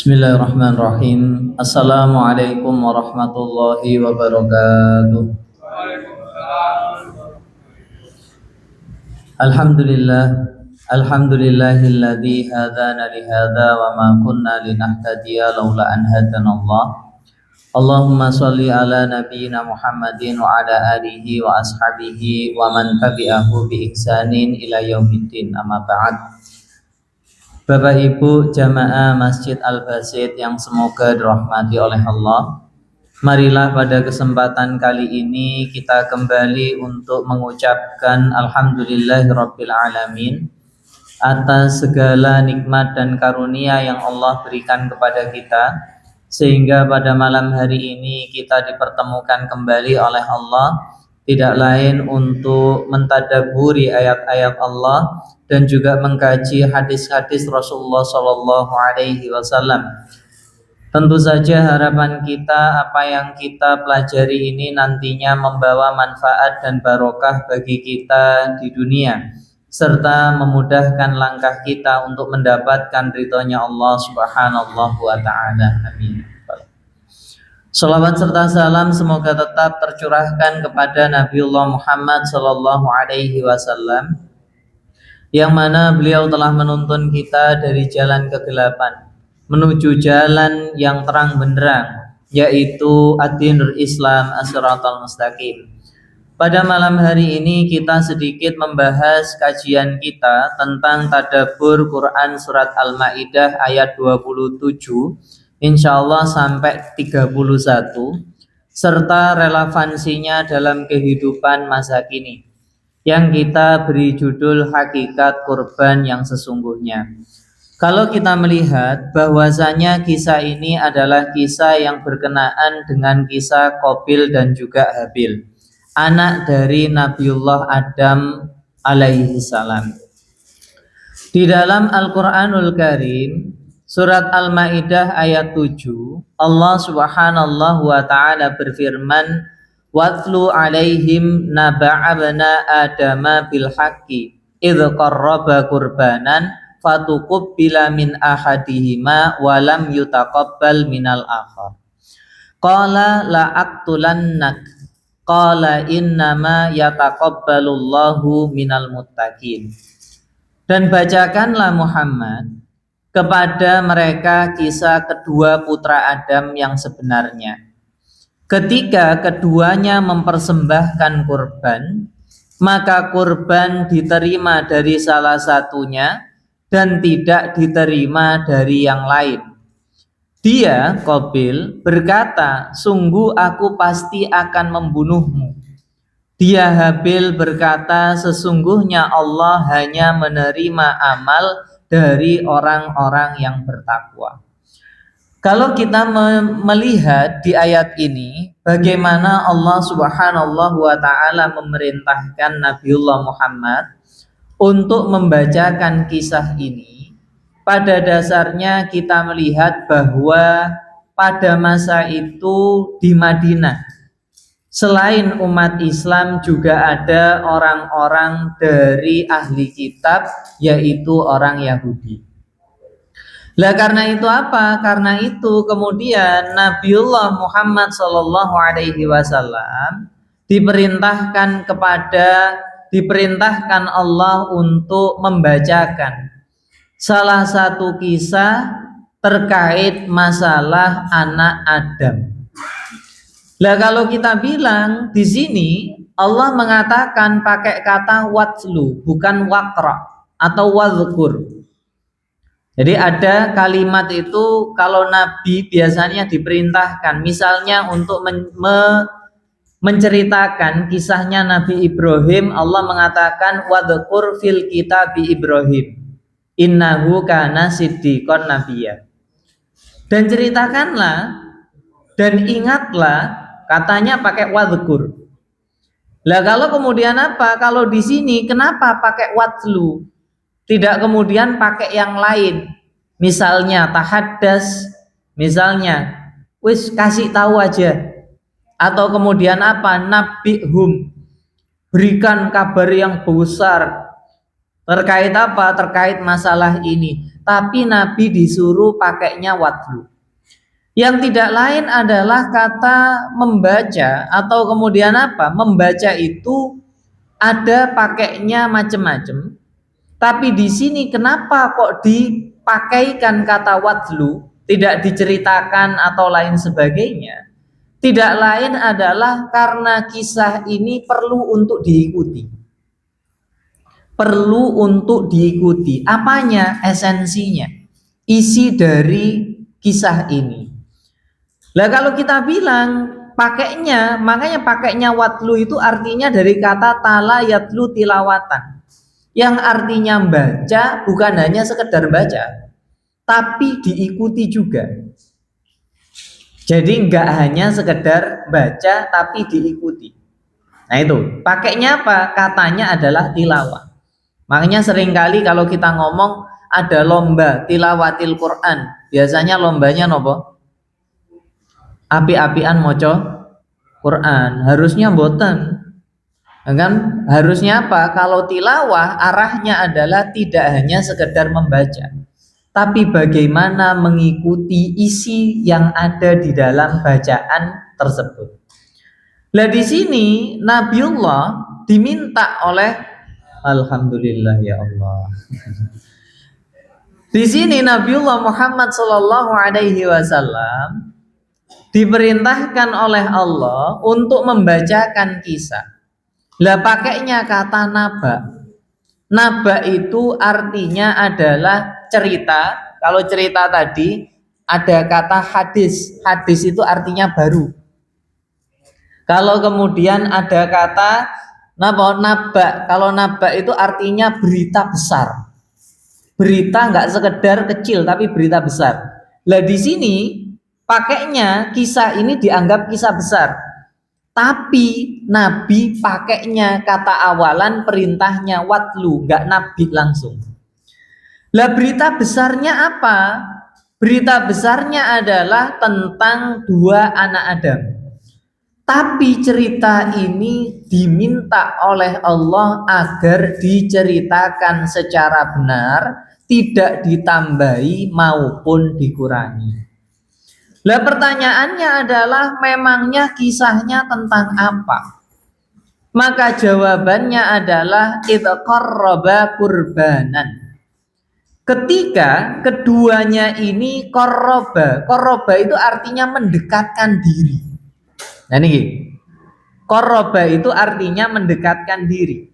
Bismillahirrahmanirrahim. Assalamualaikum warahmatullahi wabarakatuh. Alhamdulillah, alhamdulillahilladzi hadana li hadza wa ma kunna linahtadiya laula an hadanallah. Allahumma shalli ala nabiyyina Muhammadin wa ala alihi wa ashabihi wa man tabi'ahu bi ihsanin ila yaumiddin. Amma ba'd. Bapak Ibu jamaah Masjid Al-Basit yang semoga dirahmati oleh Allah, marilah pada kesempatan kali ini kita kembali untuk mengucapkan Alhamdulillahirabbil alamin atas segala nikmat dan karunia yang Allah berikan kepada kita, sehingga pada malam hari ini kita dipertemukan kembali oleh Allah, tidak lain untuk mentadabburi ayat-ayat Allah dan juga mengkaji hadis-hadis Rasulullah Shallallahu Alaihi Wasallam. Tentu saja harapan kita apa yang kita pelajari ini nantinya membawa manfaat dan barokah bagi kita di dunia, serta memudahkan langkah kita untuk mendapatkan ridhonya Allah Subhanahu wa Ta'ala. Amin. Salawat serta salam semoga tetap tercurahkan kepada Nabiullah Muhammad Sallallahu Alaihi Wasallam, yang mana beliau telah menuntun kita dari jalan kegelapan menuju jalan yang terang benderang, yaitu ad-dinul Islam as-siratal mustaqim. Pada malam hari ini kita sedikit membahas kajian kita tentang tadabbur Quran surat Al-Maidah ayat 27 insyaallah sampai 31, serta relevansinya dalam kehidupan masa kini, yang kita beri judul Hakikat Kurban yang Sesungguhnya. Kalau kita melihat bahwasanya kisah ini adalah kisah yang berkenaan dengan kisah Qabil dan juga Habil, anak dari Nabiullah Adam alaihi salam. Di dalam Al-Qur'anul Karim surat Al-Maidah ayat 7, Allah Subhanahu wa Ta'ala berfirman, watlu alaihim naba'abna adama bil haqqi idh qarraba qurbanan fatuqabbila min ahadihima wa lam yutaqabbal minal akhar qala la aqtulannak qala innama yataqabbalullahu minal muttaqin. Dan bacakanlah Muhammad kepada mereka kisah kedua putra Adam yang sebenarnya. Ketika keduanya mempersembahkan kurban, maka kurban diterima dari salah satunya dan tidak diterima dari yang lain. Dia, Qabil, berkata, sungguh aku pasti akan membunuhmu. Dia, Habil, berkata, sesungguhnya Allah hanya menerima amal dari orang-orang yang bertakwa. Kalau kita melihat di ayat ini bagaimana Allah Subhanahu wa Ta'ala memerintahkan Nabiullah Muhammad untuk membacakan kisah ini, pada dasarnya kita melihat bahwa pada masa itu di Madinah, selain umat Islam juga ada orang-orang dari ahli kitab, yaitu orang Yahudi. Lah karena itu apa? Karena itu kemudian Nabiullah Muhammad Sallallahu Alaihi Wasallam diperintahkan Allah untuk membacakan salah satu kisah terkait masalah anak Adam. Lah kalau kita bilang di sini Allah mengatakan pakai kata watlu, bukan waqra atau wadhkur. Jadi ada kalimat itu kalau Nabi biasanya diperintahkan, misalnya untuk menceritakan kisahnya Nabi Ibrahim, Allah mengatakan wadhkur fil kitabi Ibrahim innahu kana siddiqon nabiyya. Dan ceritakanlah dan ingatlah, katanya pakai wadhkur. Lah kalau kemudian apa? Kalau di sini kenapa pakai watlu? Tidak kemudian pakai yang lain, misalnya tahaddas, misalnya wis kasih tahu aja, atau kemudian apa, nabihum, berikan kabar yang besar, Terkait apa? Terkait masalah ini. Tapi Nabi disuruh pakainya wadlu. Yang tidak lain adalah kata membaca atau kemudian apa? Membaca itu ada pakainya macam-macam. Tapi di sini kenapa kok dipakaikan kata wadlu, tidak diceritakan atau lain sebagainya? Tidak lain adalah karena kisah ini perlu untuk diikuti. Perlu untuk diikuti. Apanya? Esensinya. Isi dari kisah ini. Lah kalau kita bilang pakainya, makanya pakainya wadlu itu artinya dari kata tala yatlu tilawatan. Yang artinya baca bukan hanya sekedar baca, tapi diikuti juga. Jadi enggak hanya sekedar baca tapi diikuti. Nah itu, pakainya apa? Katanya adalah tilawah. Makanya seringkali kalau kita ngomong ada lomba tilawatil Quran, biasanya lombanya nopo? Api-apian moco Quran. Harusnya mboten. Kan harusnya apa? Kalau tilawah arahnya adalah tidak hanya sekedar membaca, tapi bagaimana mengikuti isi yang ada di dalam bacaan tersebut. Nah di sini Nabiullah diminta oleh Alhamdulillah ya Allah. Di sini Nabiullah Muhammad Shallallahu Alaihi Wasallam diperintahkan oleh Allah untuk membacakan kisah. Lah pakainya kata naba. Naba itu artinya adalah cerita. Kalau cerita tadi ada kata hadis. Hadis itu artinya baru. Kalau kemudian ada kata naba. Kalau naba itu artinya berita besar. Berita nggak sekedar kecil tapi berita besar. Lah di sini pakainya kisah ini dianggap kisah besar. Tapi Nabi pakainya kata awalan perintahnya watlu, nggak Nabi langsung. Lah berita besarnya apa? Berita besarnya adalah tentang dua anak Adam. Tapi cerita ini diminta oleh Allah agar diceritakan secara benar, tidak ditambahi maupun dikurangi. Lah pertanyaannya adalah memangnya kisahnya tentang apa? Maka jawabannya adalah idh qarraba qurbanan. Ketika keduanya ini qarraba. Qarraba itu artinya mendekatkan diri. Nah ini qarraba itu artinya mendekatkan diri.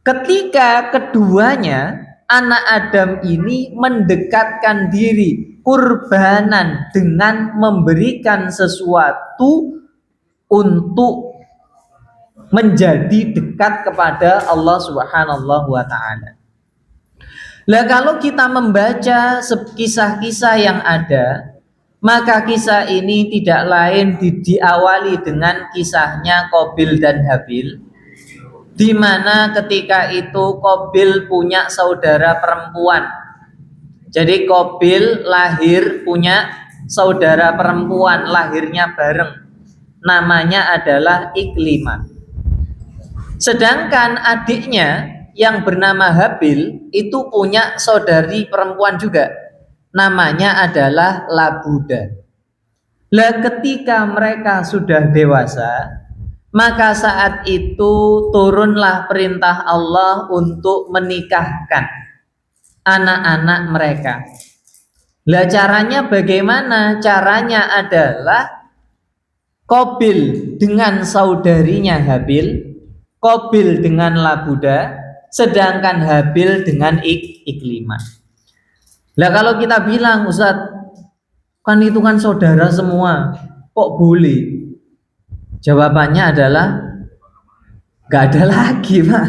Ketika keduanya anak Adam ini mendekatkan diri kurbanan dengan memberikan sesuatu untuk menjadi dekat kepada Allah Subhanahu wa taala. Lah kalau kita membaca kisah-kisah yang ada, maka kisah ini tidak lain diawali dengan kisahnya Qabil dan Habil, di mana ketika itu Qabil punya saudara perempuan. Jadi Qabil lahir punya saudara perempuan, lahirnya bareng. Namanya adalah Iklimah. Sedangkan adiknya yang bernama Habil itu punya saudari perempuan juga. Namanya adalah Labuda. Lah ketika mereka sudah dewasa, maka saat itu turunlah perintah Allah untuk menikahkan anak-anak mereka. Lah caranya bagaimana? Caranya adalah Qabil dengan saudarinya Habil, Qabil dengan Labuda, sedangkan Habil dengan Iklimah. Lah kalau kita bilang Ustadz, kan itu kan saudara semua, kok boleh? Jawabannya adalah gak ada lagi Pak.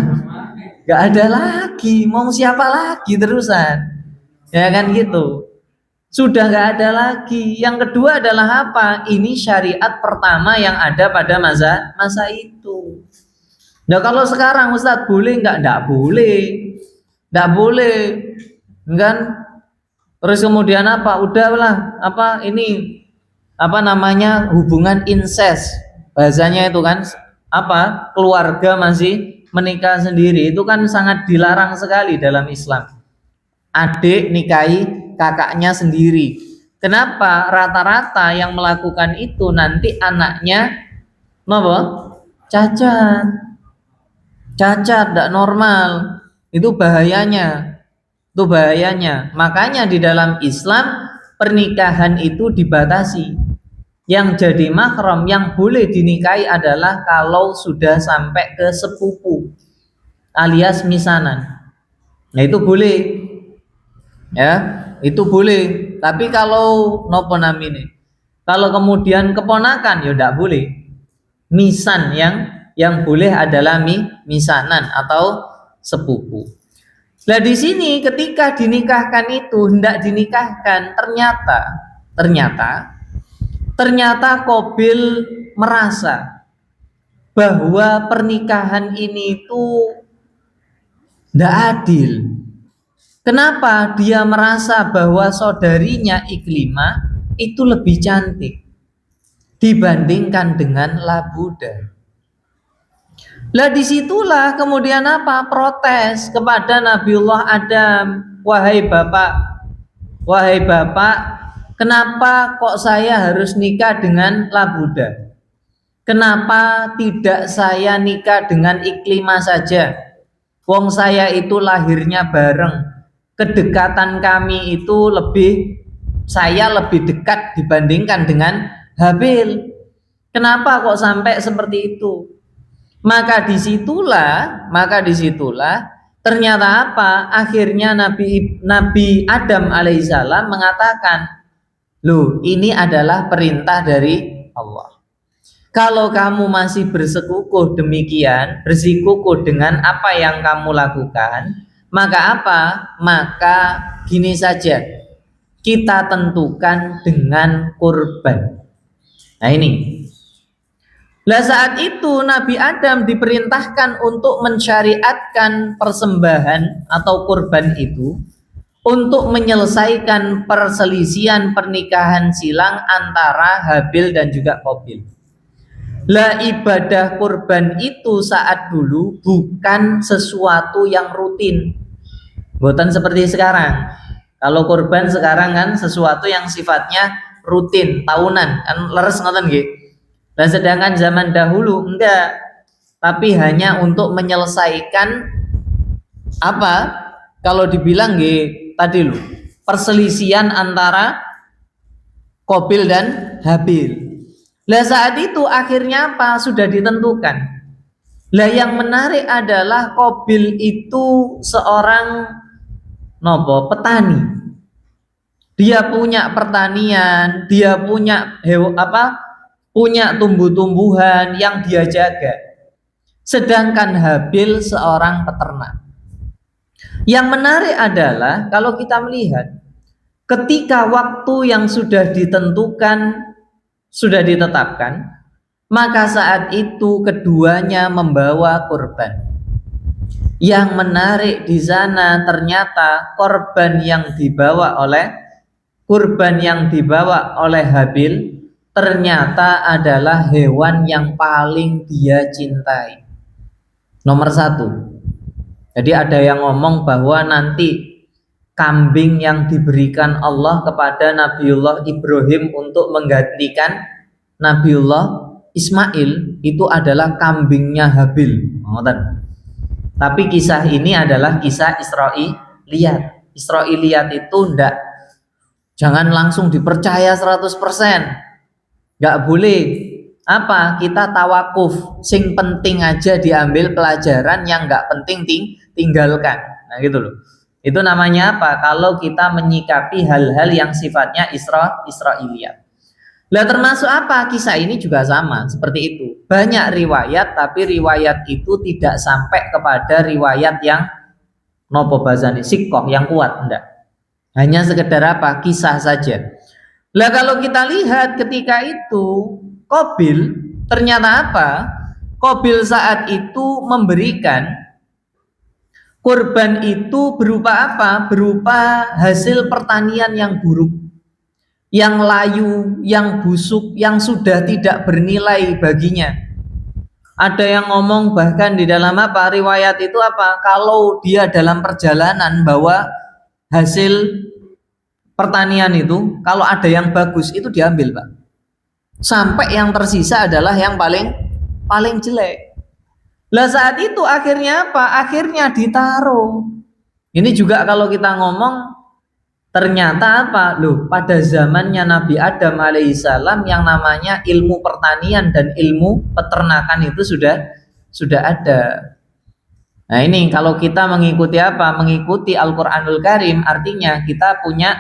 Gak ada lagi, mau siapa lagi terusan? Ya kan gitu. Sudah gak ada lagi. Yang kedua adalah apa? Ini syariat pertama yang ada pada masa itu. Nah kalau sekarang Ustadz boleh nggak? Nggak boleh. Nggak boleh. Kan? Terus kemudian apa? Udahlah, apa ini? Apa namanya? Hubungan incest. Bahasanya itu kan apa? Keluarga masih menikah sendiri itu kan sangat dilarang sekali dalam Islam. Adik nikahi kakaknya sendiri. Kenapa? Rata-rata yang melakukan itu nanti anaknya apa? Cacat. Cacat, tidak normal. Itu bahayanya. Itu bahayanya. Makanya di dalam Islam pernikahan itu dibatasi. Yang jadi mahram, yang boleh dinikahi adalah kalau sudah sampai ke sepupu alias misanan. Nah itu boleh, ya itu boleh. Tapi kalau nopo namine, kalau kemudian keponakan ya tidak boleh. Misan yang boleh adalah misanan atau sepupu. Nah di sini ketika dinikahkan itu hendak dinikahkan ternyata Qabil merasa bahwa pernikahan ini itu tidak adil. Kenapa? Dia merasa bahwa saudarinya Iklimah itu lebih cantik dibandingkan dengan Labuda. Lah disitulah kemudian apa? Protes kepada Nabiullah Adam. Wahai bapak, kenapa kok saya harus nikah dengan Labuda? Kenapa tidak saya nikah dengan Iklimah saja? Wong saya itu lahirnya bareng. Kedekatan kami itu saya lebih dekat dibandingkan dengan Habil. Kenapa kok sampai seperti itu? Maka disitulah ternyata apa? Akhirnya Nabi Adam alaihissalam mengatakan, loh ini adalah perintah dari Allah. Kalau kamu masih bersikukuh demikian, bersikukuh dengan apa yang kamu lakukan, maka apa? Maka gini saja, kita tentukan dengan kurban. Nah ini. Lah saat itu Nabi Adam diperintahkan untuk mensyariatkan persembahan atau kurban itu untuk menyelesaikan perselisihan pernikahan silang antara Habil dan juga Qabil. Lah ibadah kurban itu saat dulu bukan sesuatu yang rutin. Bukan seperti sekarang. Kalau kurban sekarang kan sesuatu yang sifatnya rutin, tahunan, kan leres ngoten nggih. Dan sedangkan zaman dahulu enggak, tapi hanya untuk menyelesaikan apa? Kalau dibilang tadi lu perselisihan antara Qabil dan Habil. Lah saat itu akhirnya apa? Sudah ditentukan. Lah yang menarik adalah Qabil itu seorang petani. Dia punya pertanian, dia punya punya tumbuh-tumbuhan yang dia jaga. Sedangkan Habil seorang peternak. Yang menarik adalah kalau kita melihat ketika waktu yang sudah ditentukan, sudah ditetapkan, maka saat itu keduanya membawa kurban. Yang menarik di sana ternyata kurban yang dibawa oleh Habil ternyata adalah hewan yang paling dia cintai. Nomor 1. Jadi ada yang ngomong bahwa nanti kambing yang diberikan Allah kepada Nabiullah Ibrahim untuk menggantikan Nabiullah Ismail itu adalah kambingnya Habil. Tapi kisah ini adalah kisah Israiliyat. Israiliyat itu jangan langsung dipercaya 100%. Nggak boleh kita tawakuf, sing penting aja diambil pelajaran, yang nggak penting tinggalkan. Nah gitu loh. Itu namanya apa? Kalau kita menyikapi hal-hal yang sifatnya Israiliyat. Lah termasuk apa? Kisah ini juga sama seperti itu. Banyak riwayat, tapi riwayat itu tidak sampai kepada riwayat yang sikoh yang kuat, enggak. Hanya sekedar apa? Kisah saja. Lah kalau kita lihat ketika itu Qabil ternyata apa? Qabil saat itu memberikan kurban itu berupa apa? Berupa hasil pertanian yang buruk, yang layu, yang busuk, yang sudah tidak bernilai baginya. Ada yang ngomong bahkan di dalam apa riwayat itu apa? Kalau dia dalam perjalanan bawa hasil pertanian itu, kalau ada yang bagus itu diambil, Pak. Sampai yang tersisa adalah yang paling paling jelek. Lah saat itu akhirnya apa? Akhirnya ditaruh. Ini juga kalau kita ngomong ternyata apa? Loh, pada zamannya Nabi Adam alaihissalam yang namanya ilmu pertanian dan ilmu peternakan itu sudah ada. Nah, ini kalau kita mengikuti apa? Mengikuti Al-Qur'anul Karim, artinya kita punya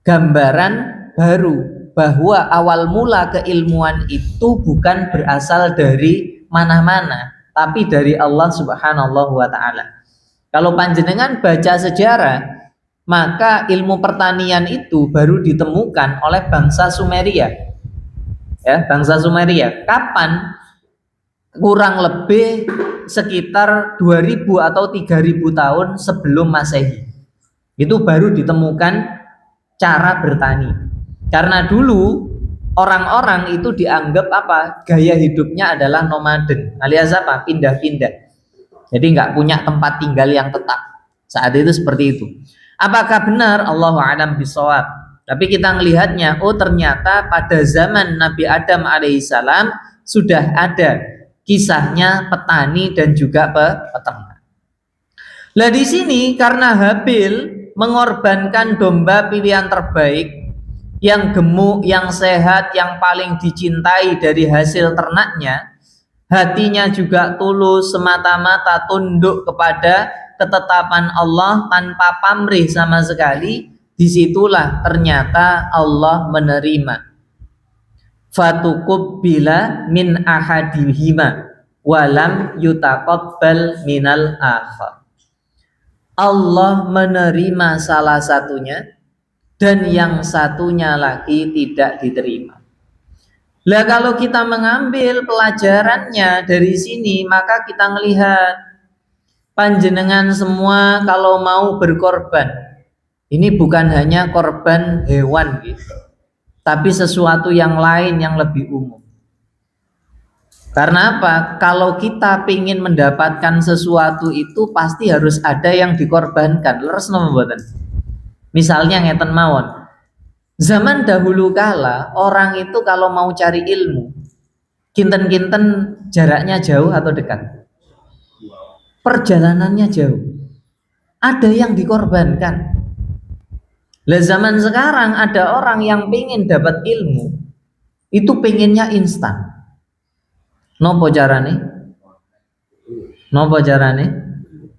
gambaran baru bahwa awal mula keilmuan itu bukan berasal dari mana-mana, tapi dari Allah Subhanahu wa taala. Kalau panjenengan baca sejarah, maka ilmu pertanian itu baru ditemukan oleh bangsa Sumeria. Ya, bangsa Sumeria. Kapan? Kurang lebih sekitar 2000 atau 3000 tahun sebelum Masehi. Itu baru ditemukan cara bertani. Karena dulu orang-orang itu dianggap apa? Gaya hidupnya adalah nomaden, alias apa? Pindah-pindah. Jadi nggak punya tempat tinggal yang tetap. Saat itu seperti itu. Apakah benar? Allahu a'lam bishawab. Tapi kita melihatnya, oh ternyata pada zaman Nabi Adam alaihissalam sudah ada kisahnya petani dan juga peternak. Lah di sini karena Habil mengorbankan domba pilihan terbaik yang gemuk, yang sehat, yang paling dicintai dari hasil ternaknya, hatinya juga tulus, semata-mata tunduk kepada ketetapan Allah tanpa pamrih sama sekali. Disitulah ternyata Allah menerima. Fatukubbila min ahadihima walam yutaqabbal minal akhar. Allah menerima salah satunya dan yang satunya lagi tidak diterima. Lah kalau kita mengambil pelajarannya dari sini, maka kita melihat panjenengan semua kalau mau berkorban, ini bukan hanya korban hewan gitu, tapi sesuatu yang lain yang lebih umum. Karena apa? Kalau kita ingin mendapatkan sesuatu itu pasti harus ada yang dikorbankan. Leres napa mboten? Misalnya ngeten mawon. Zaman dahulu kala orang itu kalau mau cari ilmu, kinten-kinten jaraknya jauh atau dekat? Perjalanannya jauh. Ada yang dikorbankan. Lah zaman sekarang ada orang yang pengen dapat ilmu, itu pengennya instan. Nopo carane? Nopo carane?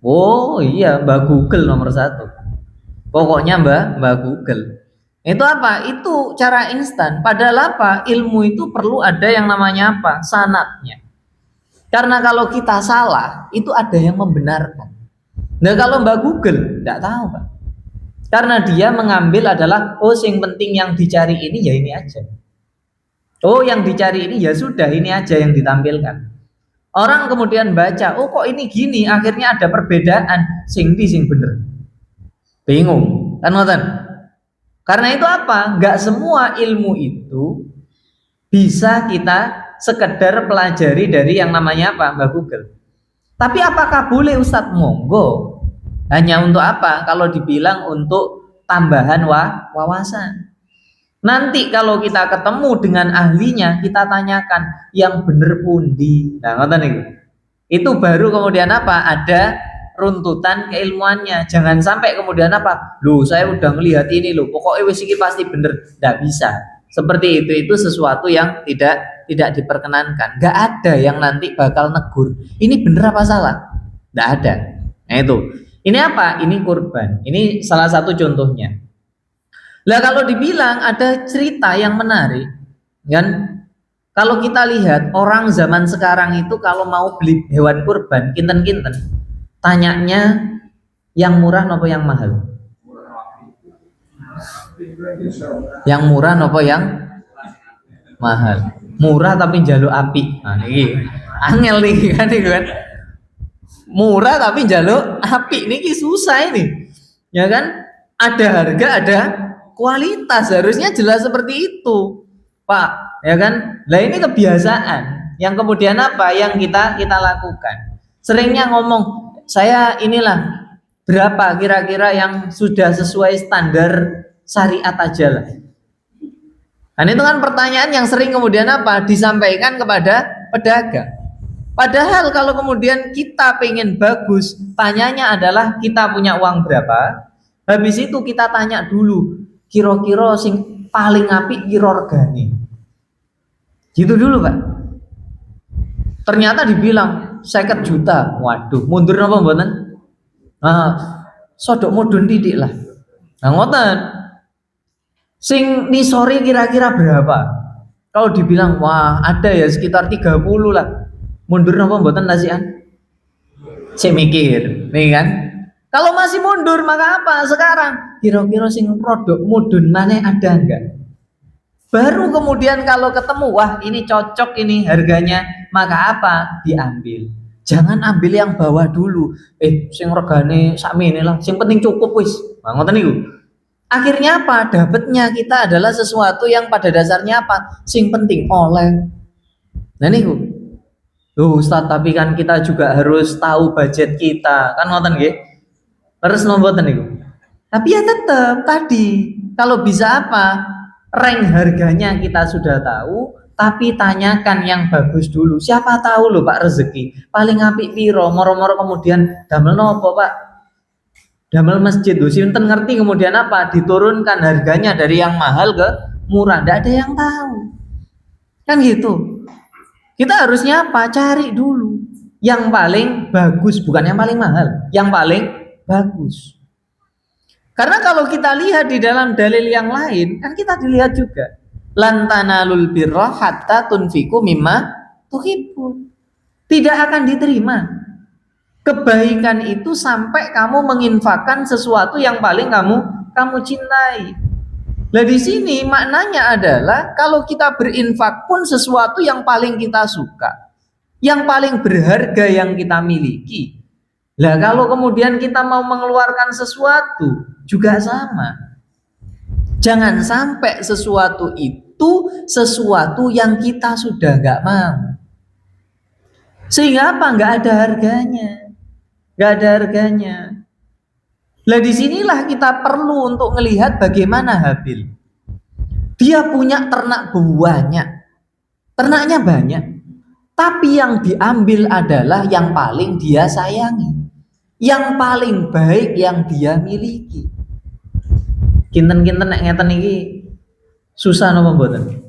Oh iya, Mbak Google nomor 1. Pokoknya Mbak Google. Itu apa? Itu cara instan. Padahal apa? Ilmu itu perlu ada yang namanya apa? Sanadnya. Karena kalau kita salah, itu ada yang membenarkan. Nah kalau Mbak Google, tidak tahu Pak. Karena dia mengambil adalah, oh yang penting yang dicari ini ya ini aja. Oh yang dicari ini ya sudah ini aja yang ditampilkan. Orang kemudian baca, oh kok ini gini, akhirnya ada perbedaan, sing bener. Bingung, kan ngoten? Karena itu apa? Enggak semua ilmu itu bisa kita sekedar pelajari dari yang namanya apa? Mbak Google. Tapi apakah boleh Ustadz? Monggo. Hanya untuk apa? Kalau dibilang untuk tambahan wawasan. Nanti kalau kita ketemu dengan ahlinya, kita tanyakan yang bener pundi. Nah, ngoten niku. Itu baru kemudian apa? Ada runtutan keilmuannya. Jangan sampai kemudian apa? Loh, saya udah melihat ini loh. Pokoknya wis iki pasti bener. Enggak bisa. Seperti itu sesuatu yang tidak diperkenankan. Enggak ada yang nanti bakal negur. Ini bener apa salah? Enggak ada. Nah, itu. Ini apa? Ini kurban. Ini salah satu contohnya. Lah kalau dibilang ada cerita yang menarik, kan? Kalau kita lihat orang zaman sekarang itu kalau mau beli hewan kurban, kinten-kinten, tanyanya yang murah nopo yang mahal? Yang murah nopo yang mahal? Murah tapi jaluk api. Nah, ini angel nih kan? Murah tapi jaluk api, ini susah ini, ya kan? Ada harga, ada kualitas, harusnya jelas seperti itu, Pak, ya kan? Lah ini kebiasaan. Yang kemudian apa? Yang kita lakukan. Seringnya ngomong, saya inilah berapa kira-kira yang sudah sesuai standar syariat aja lah. Dan itu kan pertanyaan yang sering kemudian apa? Disampaikan kepada pedagang. Padahal kalau kemudian kita pengen bagus, tanyanya adalah kita punya uang berapa. Habis itu kita tanya dulu, kira-kira sing paling apik kira regane. Gitu dulu, Pak. Ternyata dibilang 50 juta. Waduh, mundur apa mboten? Nah, sodok mudun didik lah. Nah, ngoten. Sing nisori kira-kira berapa? Kalau dibilang, wah ada ya sekitar 30 lah. Mundur apa mboten nasian? Saya mikir, nih kan? Kalau masih mundur maka apa? Sekarang kira-kira sing produk mudun mana ada enggak? Baru kemudian kalau ketemu, wah ini cocok ini harganya, maka apa? Diambil. Jangan ambil yang bawah dulu. Sing regane sakmene lah, sing penting cukup wis. Nah, ngoten niku. Akhirnya apa? Dapatnya kita adalah sesuatu yang pada dasarnya apa? Sing penting oleh. Nah niku. Loh Ustaz, tapi kan kita juga harus tahu budget kita. Kan ngoten nggih? Terus nomboten niku. Tapi ya tetap tadi, kalau bisa apa? Rank harganya kita sudah tahu, tapi tanyakan yang bagus dulu. Siapa tahu loh Pak rezeki. Paling apik piro, moro-moro kemudian damel nopo Pak? Damel masjid lho, sinten ngerti kemudian apa? Diturunkan harganya dari yang mahal ke murah. Enggak ada yang tahu. Kan gitu. Kita harusnya apa? Cari dulu yang paling bagus, bukan yang paling mahal, yang paling bagus. Karena kalau kita lihat di dalam dalil yang lain, kan kita dilihat juga. Lan tanalul birra hatta tunfiqu mimma tuhibbun. Tidak akan diterima kebaikan itu sampai kamu menginfakkan sesuatu yang paling kamu cintai. Nah di sini maknanya adalah kalau kita berinfak pun sesuatu yang paling kita suka, yang paling berharga yang kita miliki. Lah kalau kemudian kita mau mengeluarkan sesuatu juga sama. Jangan sampai sesuatu itu sesuatu yang kita sudah nggak mau. Sehingga apa? Nggak ada harganya, nggak ada harganya. Lah disinilah kita perlu untuk melihat bagaimana Habil. Dia punya ternak banyak, ternaknya banyak, tapi yang diambil adalah yang paling dia sayangi, yang paling baik yang dia miliki. Kinten-kinten nek ngeten iki susah napa mboten?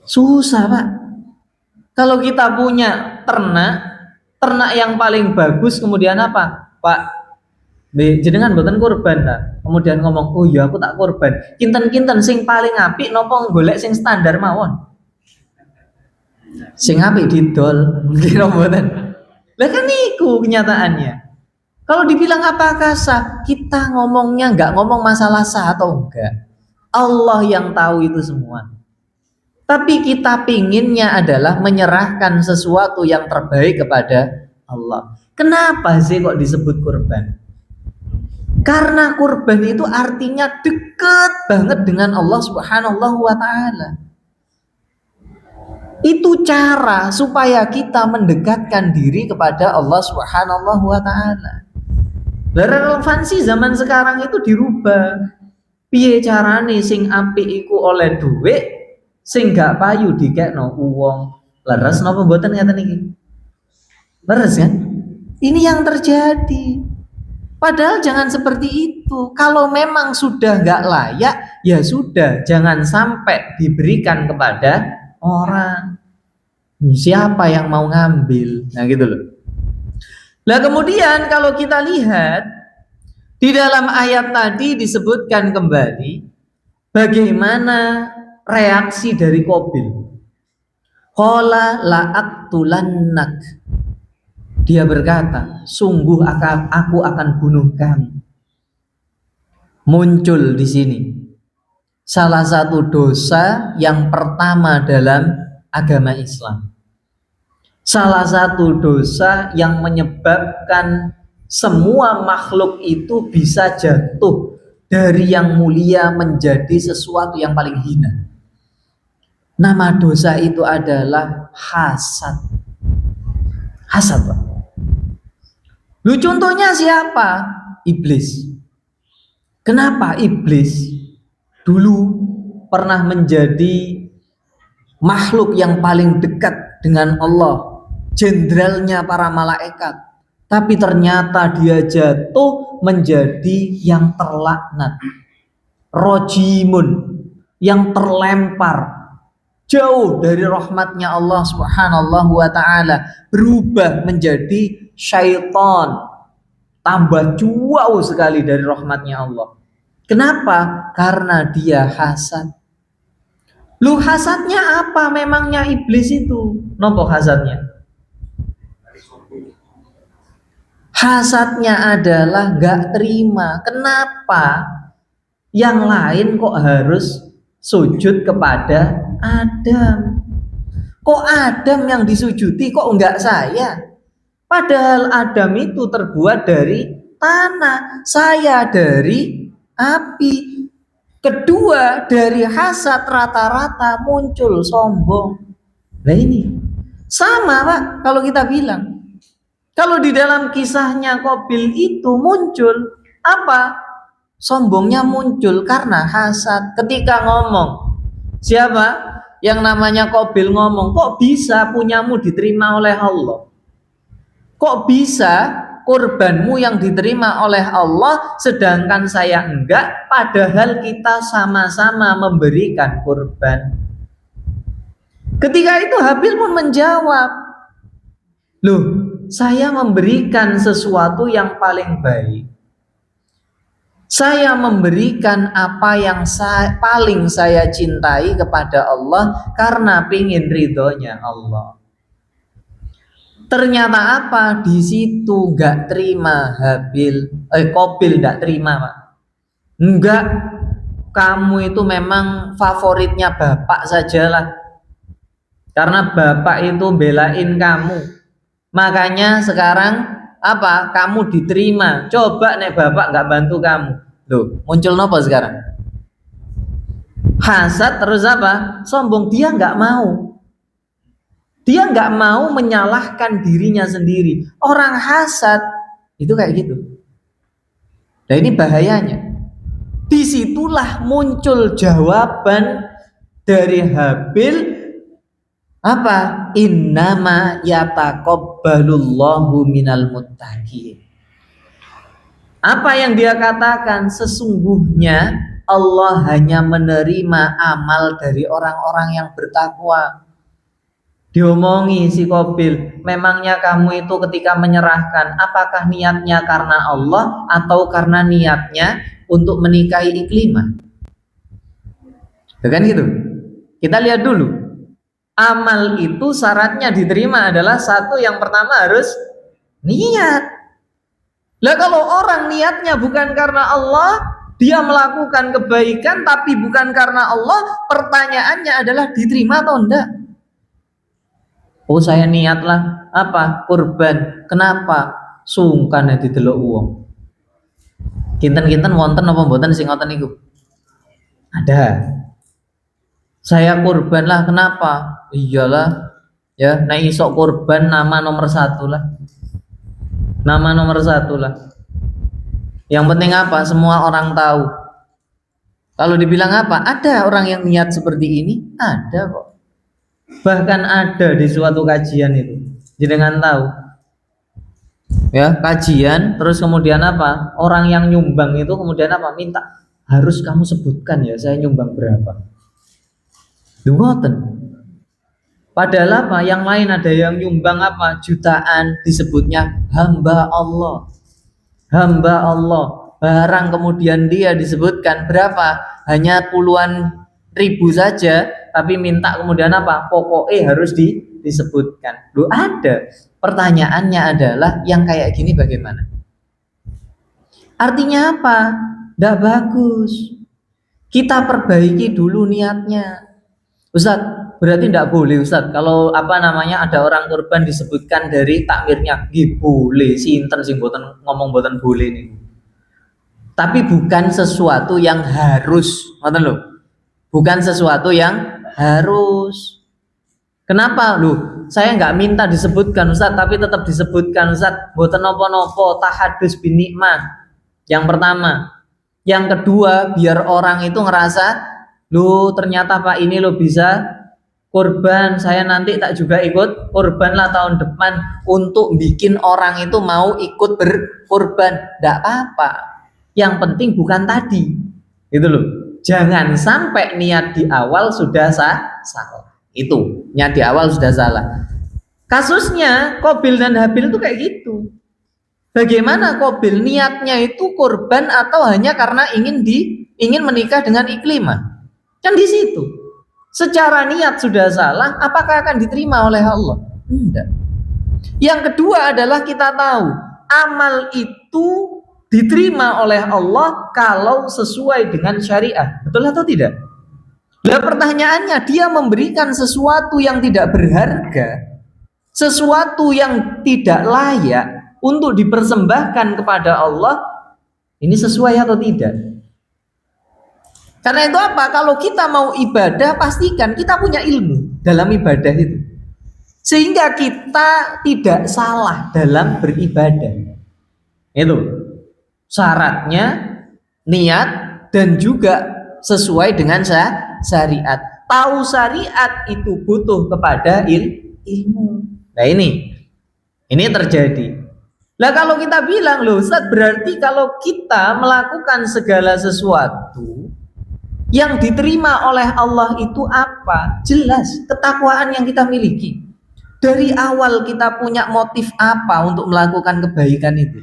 Susah, Pak. Kalau kita punya ternak yang paling bagus kemudian apa? Pak, jenengan mboten kurban ta. Kemudian ngomong, "Oh iya aku tak kurban." Kinten-kinten sing paling apik napa golek sing standar mawon? Sing apik didol, kira mboten. Lah kan niku kenyataannya. Kalau dibilang apakah sah, kita ngomongnya nggak ngomong masalah sah atau enggak. Allah yang tahu itu semua. Tapi kita pinginnya adalah menyerahkan sesuatu yang terbaik kepada Allah. Kenapa sih kok disebut kurban? Karena kurban itu artinya dekat banget dengan Allah Subhanahu wa Ta'ala. Itu cara supaya kita mendekatkan diri kepada Allah Subhanahu wa Ta'ala. Relevansi zaman sekarang itu dirubah. Piye carane sing apik iku oleh dhuwit, sing gak payu dikekno uwong. Leres napa mboten ngeten iki? Leres kan? Ini yang terjadi. Padahal jangan seperti itu. Kalau memang sudah nggak layak, ya sudah, jangan sampai diberikan kepada orang. Siapa yang mau ngambil? Nah gitu loh. Nah kemudian kalau kita lihat di dalam ayat tadi disebutkan kembali bagaimana reaksi dari Qabil. Qala la'aqtulannak. Dia berkata, sungguh aku akan bunuh kamu. Muncul di sini salah satu dosa yang pertama dalam agama Islam. Salah satu dosa yang menyebabkan semua makhluk itu bisa jatuh dari yang mulia menjadi sesuatu yang paling hina. Nama dosa itu adalah hasad. Hasad, Pak. Lu contohnya siapa? Iblis. Kenapa iblis dulu pernah menjadi makhluk yang paling dekat dengan Allah, jenderalnya para malaikat, tapi ternyata dia jatuh menjadi yang terlaknat, rojimun, yang terlempar jauh dari rahmatnya Allah Subhanahu wa ta'ala, berubah menjadi syaitan, tambah jauh sekali dari rahmatnya Allah. Kenapa? Karena dia hasad. Lu hasadnya apa memangnya iblis itu? Nopo hasadnya? Hasadnya adalah gak terima. Kenapa yang lain kok harus sujud kepada Adam? Kok Adam yang disujudi, kok enggak saya? Padahal Adam itu terbuat dari tanah, saya dari api. Kedua, dari hasad rata-rata muncul sombong. Nah ini sama, Pak, kalau kita bilang. Kalau di dalam kisahnya Qabil itu muncul apa? Sombongnya muncul karena hasad. Ketika ngomong, siapa? Yang namanya Qabil ngomong, kok bisa punyamu diterima oleh Allah? Kok bisa kurbanmu yang diterima oleh Allah sedangkan saya enggak, padahal kita sama-sama memberikan kurban. Ketika itu Habil pun menjawab, loh, saya memberikan sesuatu yang paling baik. Saya memberikan apa yang paling saya cintai kepada Allah karena pingin ridhonya Allah. Ternyata apa? Di situ nggak terima Qabil nggak terima, Pak. Enggak, kamu itu memang favoritnya bapak sajalah. Karena bapak itu belain kamu. Makanya sekarang apa? Kamu diterima. Coba nek bapak nggak bantu kamu. Loh, muncul nopo sekarang? Hasad terus apa? Sombong. Dia nggak mau. Dia nggak mau menyalahkan dirinya sendiri. Orang hasad itu kayak gitu. Nah ini bahayanya. Disitulah muncul jawaban dari Habil apa? Innama yataqabbalullahu minal muttaqin. Apa yang dia katakan? Sesungguhnya Allah hanya menerima amal dari orang-orang yang bertakwa. Diomongi si Qabil, memangnya kamu itu ketika menyerahkan, apakah niatnya karena Allah atau karena niatnya untuk menikahi Iklimah? Kan gitu. Kita lihat dulu. Amal itu syaratnya diterima adalah satu, yang pertama harus niat. Lah kalau orang niatnya bukan karena Allah, dia melakukan kebaikan tapi bukan karena Allah, pertanyaannya adalah diterima atau enggak? Oh saya niatlah apa? Kurban. Kenapa? Sungkan ya didelok wong. Kinten-kinten wonten apa mboten sing ngoten niku? Ada. Saya kurban lah, kenapa? Iyalah ya, nek iso kurban nama nomor satu lah. Nama nomor satu lah. Yang penting apa? Semua orang tahu. Kalau dibilang apa? Ada orang yang niat seperti ini? Ada kok. Bahkan ada di suatu kajian itu, jenengan tahu ya, kajian terus kemudian apa, orang yang nyumbang itu kemudian apa, minta harus kamu sebutkan ya saya nyumbang berapa. Ngoten. Padahal apa, yang lain ada yang nyumbang apa, jutaan, disebutnya hamba Allah, hamba Allah. Barang kemudian dia disebutkan berapa, hanya puluhan ribu saja, tapi minta kemudian apa, pokoknya harus disebutkan. Loh ada. Pertanyaannya adalah yang kayak gini bagaimana? Artinya apa? Tidak bagus. Kita perbaiki dulu niatnya. Ustadz, berarti tidak boleh Ustadz kalau apa namanya ada orang kurban disebutkan dari takmirnya. Nggih boleh, sinten sing mboten ngomong mboten boleh nih. Tapi bukan sesuatu yang harus, ngoten lho. Bukan sesuatu yang harus. Kenapa? Loh, saya nggak minta disebutkan Ustaz, tapi tetap disebutkan Ustaz. Mboten napa-napa, tahadus bin nikmat. Yang pertama. Yang kedua, biar orang itu ngerasa, loh ternyata Pak ini lo bisa korban, saya nanti tak juga ikut korban lah tahun depan, untuk bikin orang itu mau ikut berkorban. Nggak apa-apa. Yang penting bukan tadi. Gitu loh. Jangan sampai niat di awal sudah salah. Itu niat di awal sudah salah. Kasusnya Qabil dan Habil itu kayak gitu. Bagaimana Qabil niatnya itu korban atau hanya karena ingin menikah dengan Iklimah? Kan di situ. Secara niat sudah salah, apakah akan diterima oleh Allah? Tidak. Yang kedua adalah kita tahu amal itu diterima oleh Allah kalau sesuai dengan syariat. Betul atau tidak? Nah, pertanyaannya, dia memberikan sesuatu yang tidak berharga, sesuatu yang tidak layak untuk dipersembahkan kepada Allah, ini sesuai atau tidak? Karena itu apa? Kalau kita mau ibadah, pastikan kita punya ilmu dalam ibadah itu, sehingga kita tidak salah dalam beribadah. Itu syaratnya niat dan juga sesuai dengan syariat. Tahu syariat itu butuh kepada ilmu. Nah ini terjadi. Lah kalau kita bilang, loh Ustaz, berarti kalau kita melakukan segala sesuatu yang diterima oleh Allah itu apa? Jelas, ketakwaan yang kita miliki. Dari awal kita punya motif apa untuk melakukan kebaikan itu?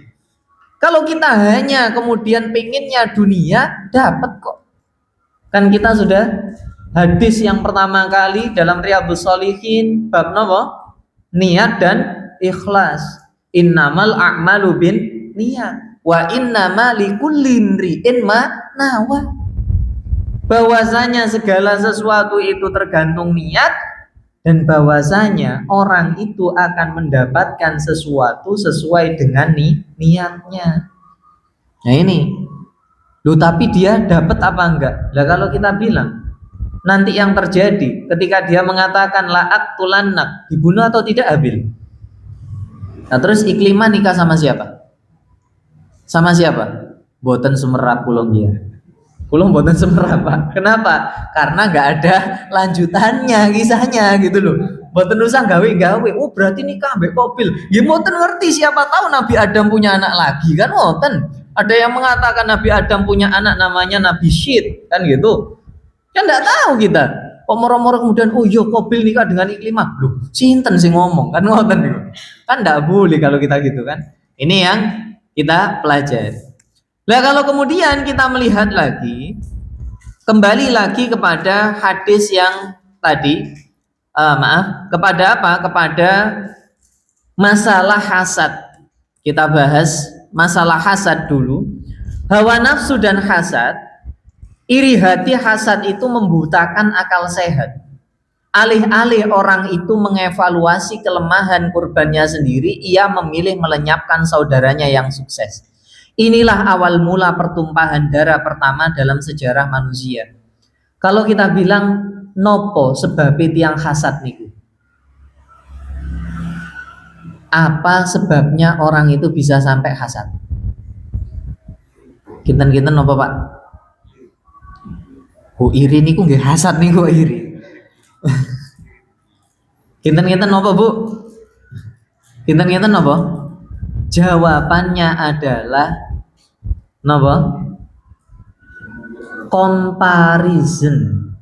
Kalau kita hanya kemudian pengennya dunia, dapat kok. Kan kita sudah hadis yang pertama kali dalam Riyadhus Shalihin bab napa? Niat dan ikhlas. Innamal a'malu bin niat wa innama likulli imri'in ma nawa. Bahwasanya segala sesuatu itu tergantung niat, dan bahwasanya orang itu akan mendapatkan sesuatu sesuai dengan niatnya. Nah ini, loh tapi dia dapat apa enggak? Lah kalau kita bilang nanti yang terjadi ketika dia mengatakan la'aqtulannak, dibunuh atau tidak Habil? Nah terus Iklimah nikah sama siapa? Sama siapa? Boten semerap kulong dia. Kulong boten semerap Pak. Kenapa? Karena nggak ada lanjutannya kisahnya gitu loh. Boten usah gawe-gawe. Oh berarti nikah ambek Qabil. Ya boten ngerti, siapa tahu Nabi Adam punya anak lagi kan boten. Ada yang mengatakan Nabi Adam punya anak namanya Nabi Syed kan gitu. Kan nggak tahu kita. Moro-moro kemudian oh iya Qabil nikah dengan Iklimah. Loh, sinten sih ngomong kan ngoten gitu. Kan nggak boleh kalau kita gitu kan. Ini yang kita pelajari. Nah kalau kemudian kita melihat lagi, kembali lagi kepada hadis yang tadi, kepada apa? Kepada masalah hasad. Kita bahas masalah hasad dulu. Hawa nafsu dan hasad, iri hati hasad itu membutakan akal sehat. Alih-alih orang itu mengevaluasi kelemahan kurbannya sendiri, ia memilih melenyapkan saudaranya yang sukses. Inilah awal mula pertumpahan darah pertama dalam sejarah manusia. Kalau kita bilang nopo sebab tiang hasad niku, apa sebabnya orang itu bisa sampai hasad? Kinten-kinten nopo Pak? Oh iri niku nggih hasad niku iri. Kinten-kinten nopo Bu? Kinten-kinten nopo? Jawabannya adalah nopo? Comparison,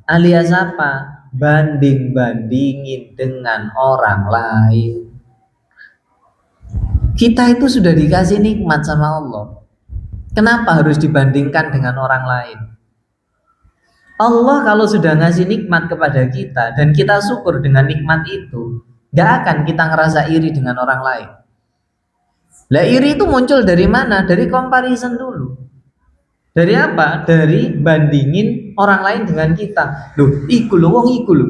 alias apa? Banding-bandingin dengan orang lain. Kita itu sudah dikasih nikmat sama Allah. Kenapa harus dibandingkan dengan orang lain? Allah kalau sudah ngasih nikmat kepada kita dan kita syukur dengan nikmat itu, gak akan kita ngerasa iri dengan orang lain. Lah iri itu muncul dari mana? Dari comparison dulu. Dari apa? Dari bandingin orang lain dengan kita. Loh, iku lho wong iku lho.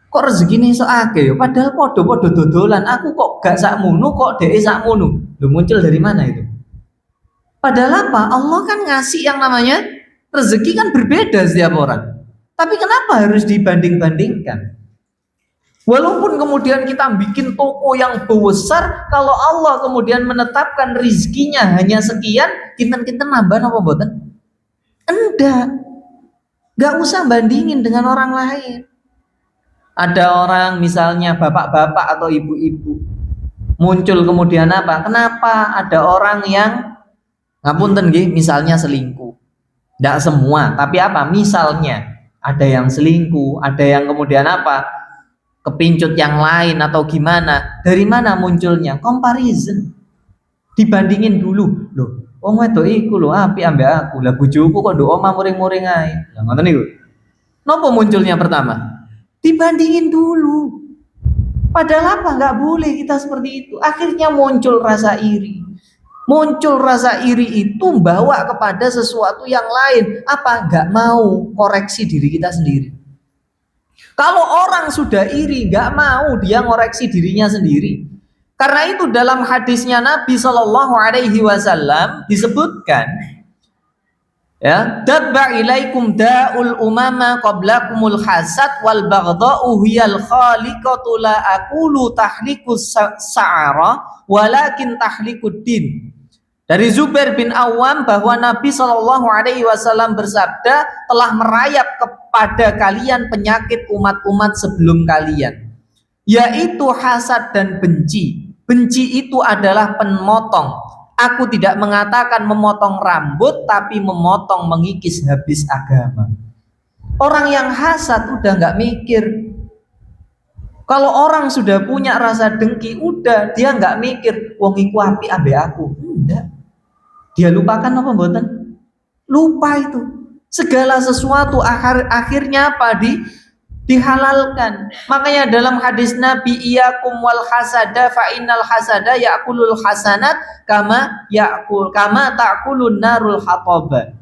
Kok rezekine iso akeh ya? Padahal podo-podo dodolan, aku kok gak sakmono, kok dhek sakmono. Loh, muncul dari mana itu? Padahal apa? Allah kan ngasih yang namanya rezeki kan berbeda setiap orang. Tapi kenapa harus dibanding-bandingkan? Walaupun kemudian kita bikin toko yang besar, kalau Allah kemudian menetapkan rizkinya hanya sekian, kita nambah apa mboten? Enggak. Enggak usah bandingin dengan orang lain. Ada orang misalnya bapak-bapak atau ibu-ibu muncul kemudian apa? Kenapa ada orang yang ngapunten nggih, misalnya selingkuh? Enggak semua, tapi apa? Misalnya ada yang selingkuh, ada yang kemudian apa? Kepincut yang lain atau gimana? Dari mana munculnya? Comparison. Dibandingin dulu. Loh, wong wedok iku lho apik ambek aku. Lah bojoku kok nduk omah muring-muring ae. Lah ngoten niku. Napa munculnya pertama? Dibandingin dulu. Padahal apa? Nggak boleh kita seperti itu. Akhirnya muncul rasa iri. Muncul rasa iri itu membawa kepada sesuatu yang lain. Apa? Nggak mau koreksi diri kita sendiri. Kalau orang sudah iri, nggak mau dia ngoreksi dirinya sendiri. Karena itu dalam hadisnya Nabi Shallallahu Alaihi Wasallam disebutkan, ya, dadba ilaikum da'ul umama qablakumul hasad wal baghdha'u hiyal khaliqatu la aqulu tahlikus sa'ara walakin tahlikud din. Dari Zubair bin Awam bahwa Nabi Shallallahu Alaihi Wasallam bersabda, telah merayap kepada kalian penyakit umat-umat sebelum kalian, yaitu hasad dan benci. Benci itu adalah pemotong. Aku tidak mengatakan memotong rambut, tapi memotong mengikis habis agama. Orang yang hasad udah nggak mikir. Kalau orang sudah punya rasa dengki, udah dia nggak mikir, wong iku apik ambek aku. Enggak. Dia lupakan apa mboten? Lupa itu. Segala sesuatu akhirnya apa? Dihalalkan. Makanya dalam hadis Nabi, iyakum wal hasada fa innal hasada ya'kulul hasanat kama ta'kulun narul hataba.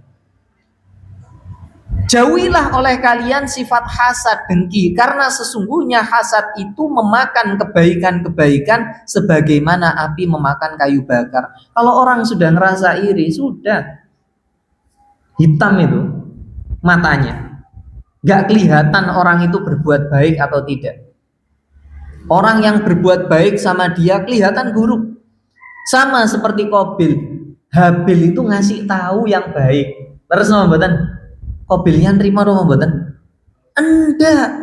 Jauhilah oleh kalian sifat hasad dengki, karena sesungguhnya hasad itu memakan kebaikan-kebaikan sebagaimana api memakan kayu bakar. Kalau orang sudah ngerasa iri, sudah hitam itu matanya, gak kelihatan orang itu berbuat baik atau tidak. Orang yang berbuat baik sama dia kelihatan buruk. Sama seperti Qabil, Habil itu ngasih tahu yang baik, terus mboten Qabilnya nerima apa mboten? Enggak.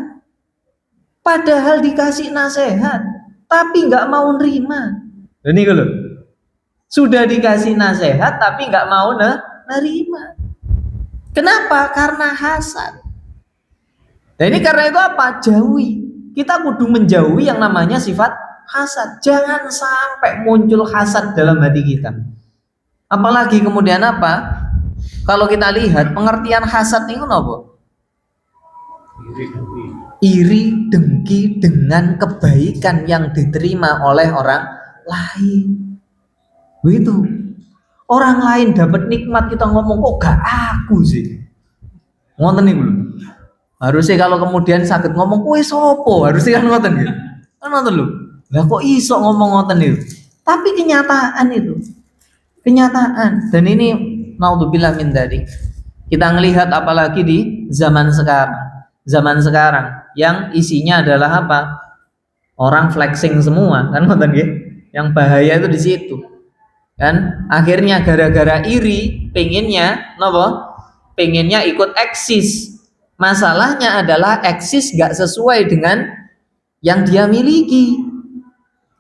Padahal dikasih nasihat, tapi nggak mau nerima. Ini loh. Sudah dikasih nasihat, tapi nggak mau nerima. Kenapa? Karena hasad. Nah ini karena itu apa? Jauhi. Kita kudu menjauhi yang namanya sifat hasad. Jangan sampai muncul hasad dalam hati kita. Apalagi kemudian apa? Kalau kita lihat pengertian hasad itu apa? Iri dengki dengan kebaikan yang diterima oleh orang lain. Begitu. Orang lain dapat nikmat, kita ngomong kok gak aku sih. Ngoten niku lho. Harusnya kalau kemudian sakit ngomong kowe sopo, harusnya kan ngoten gitu. Kan ngoten lho. Lah kok iso ngomong ngoten niku. Tapi kenyataan itu. Kenyataan. Dan ini naudzubillah min dzalik. Kita ngelihat apalagi di zaman sekarang. Zaman sekarang yang isinya adalah apa? Orang flexing semua, kan ngoten nggih. Yang bahaya itu di situ. Kan akhirnya gara-gara iri pengennya napa? Pengennya ikut eksis. Masalahnya adalah eksis gak sesuai dengan yang dia miliki.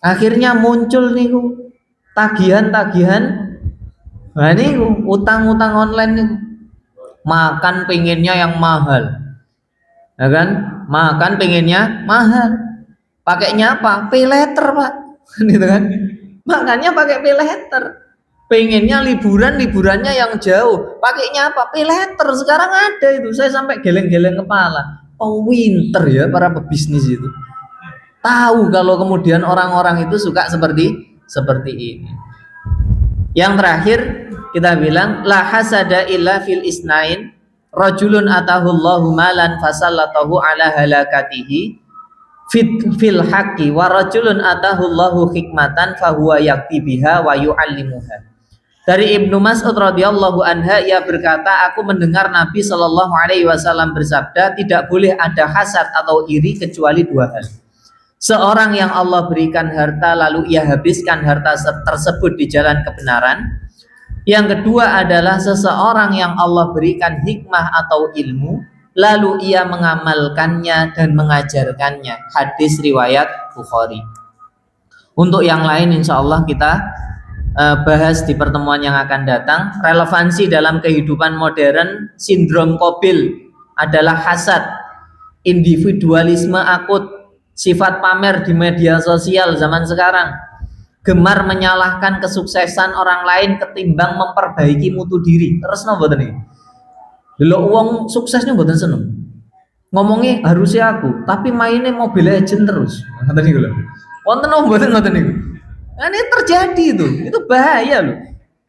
Akhirnya muncul niku tagihan-tagihan. Nah ini utang-utang online nih, makan pengennya yang mahal, ya kan? Makan pengennya mahal, pakainya apa? Pay letter pak, gitu kan? Makanya pakai pay letter. Pengennya liburannya yang jauh, pakainya apa? Pay letter. Sekarang ada itu, saya sampai geleng-geleng kepala. Oh winter ya para pebisnis itu. Tahu kalau kemudian orang-orang itu suka seperti ini. Yang terakhir kita bilang la hasada illa fil isnain, rajulun atahullahu malan fasallatahu ala halakatihi fil haqqi wa rajulun atahullahu hikmatan fahuwa yakti biha wa yu'allimuha. Dari Ibnu Mas'ud radhiyallahu anha, ia berkata, aku mendengar Nabi Shallallahu alaihi wasallam bersabda, tidak boleh ada hasad atau iri kecuali dua hal. Seorang yang Allah berikan harta lalu ia habiskan harta tersebut di jalan kebenaran. Yang kedua adalah seseorang yang Allah berikan hikmah atau ilmu lalu ia mengamalkannya dan mengajarkannya. Hadis riwayat Bukhari. Untuk yang lain insya Allah kita bahas di pertemuan yang akan datang. Relevansi dalam kehidupan modern, sindrom Qabil adalah hasad, individualisme akut, sifat pamer di media sosial zaman sekarang, gemar menyalahkan kesuksesan orang lain ketimbang memperbaiki mutu diri. Terus no mboten iki. Delok wong suksesnya mboten seneng. Ngomongnya harusnya aku, tapi mainnya Mobile Legend terus. Ngoten niku lho. Wonten no mboten ngoten niku. Nah, ini terjadi itu bahaya loh.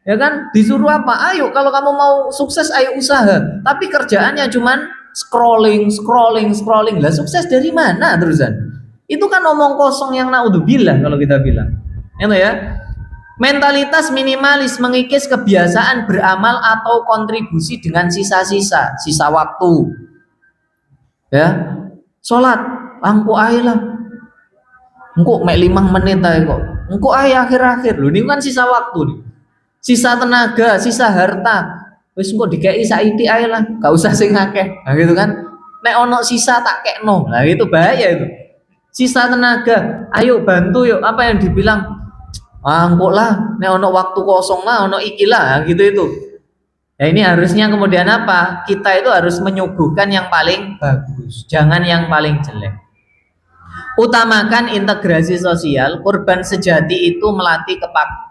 Ya kan, disuruh apa? Ayo kalau kamu mau sukses ayo usaha. Tapi kerjaannya cuman scrolling. Lah sukses dari mana terusan? Itu kan omong kosong yang naudzubillah kalau kita bilang. Itu ya. Mentalitas minimalis mengikis kebiasaan beramal atau kontribusi dengan sisa waktu. Ya. Salat, angku ae lah. Engko mek 5 menit ae kok. Engko ae akhir-akhir lho, ini kan sisa waktu nih. Sisa tenaga, sisa harta. Wis engko dikeki saiki ae lah, gak usah sing akeh. Nah gitu kan. Nek ono sisa tak kekno. Nah itu bahaya itu. Sisa tenaga, ayo bantu yuk. Apa yang dibilang? Engko lah, nek ono waktu kosong lah, ono iki lah, gitu itu. Ya ini harusnya kemudian apa? Kita itu harus menyuguhkan yang paling bagus, jangan yang paling jelek. Utamakan integrasi sosial. Kurban sejati itu melatih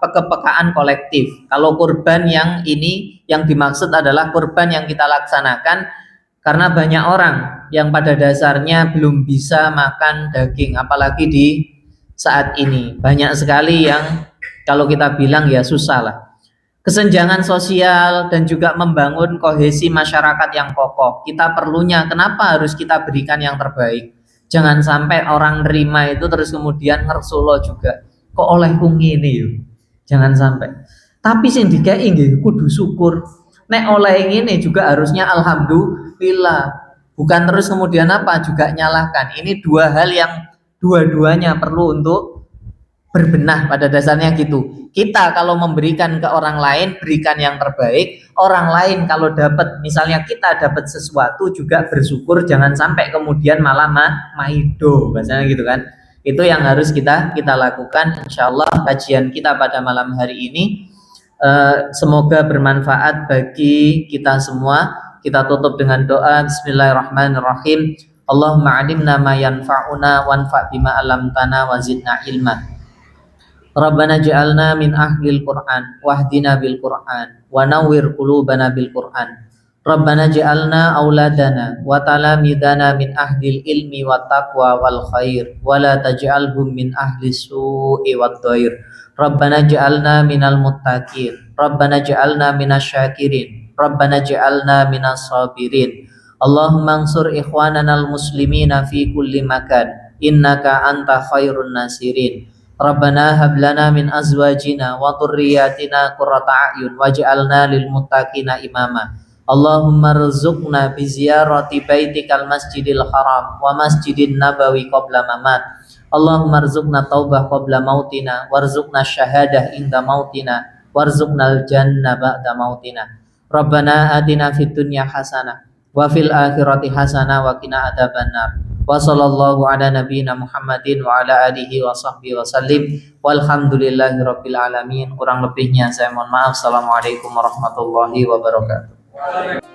kepekaan kolektif. Kalau kurban yang ini yang dimaksud adalah kurban yang kita laksanakan karena banyak orang yang pada dasarnya belum bisa makan daging, apalagi di saat ini banyak sekali yang kalau kita bilang ya susah lah. Kesenjangan sosial dan juga membangun kohesi masyarakat yang kokoh. Kita perlunya, kenapa harus kita berikan yang terbaik? Jangan sampai orang nerima itu terus kemudian ngersulo juga. Kok olehku ngene yo. Jangan sampai. Tapi sing dikei nggih kudu syukur. Nek oleh ngene juga harusnya alhamdulillah. Bukan terus kemudian apa juga nyalahkan. Ini dua hal yang dua-duanya perlu untuk berbenah pada dasarnya gitu. Kita kalau memberikan ke orang lain berikan yang terbaik. Orang lain kalau dapat, misalnya kita dapat sesuatu juga bersyukur, jangan sampai kemudian malah maido, bahasanya gitu kan. Itu yang harus kita lakukan. Insyaallah kajian kita pada malam hari ini semoga bermanfaat bagi kita semua. Kita tutup dengan doa. Bismillahirrahmanirrahim. Allahumma alimna ma yanfa'una wanfa' bima 'allamtana wa zidna ilma. Rabbana ja'alna min ahlil Qur'an wahdina bil Qur'an wa nawwir qulubana bil Qur'an. Rabbana ja'alna auladana wa talamidana min ahlil ilmi wat taqwa wal khair wa la taj'alhum min ahli su'i wad dhair. Rabbana ja'alna minal muttaqin. Rabbana ja'alna minasyakirin. Rabbana ja'alna minas sabirin. Allahumma ansur ikhwananal muslimina fi kulli makan innaka anta khairun nasirin. Rabbana hab lana min azwajina wa dhurriyyatina qurrata a'yun waj'alna lil muttaqina imama. Allahumma rzuqna bi ziyarati baitikal masjidil haram wa masjidin nabawi qabla mamat. Allahumma rzuqna taubah qabla mautina warzuqna syahadah inda mautina warzuqnal jannah ba'da mautina. Rabbana atina fid dunya hasanah wa fil akhirati hasanah wa qina adzabannar. Wa sallallahu ala nabiyyina Muhammadin wa ala alihi wa sahbihi wa sallim. Walhamdulillahi rabbil alamin. Kurang lebihnya saya mohon maaf. Assalamualaikum warahmatullahi wabarakatuh.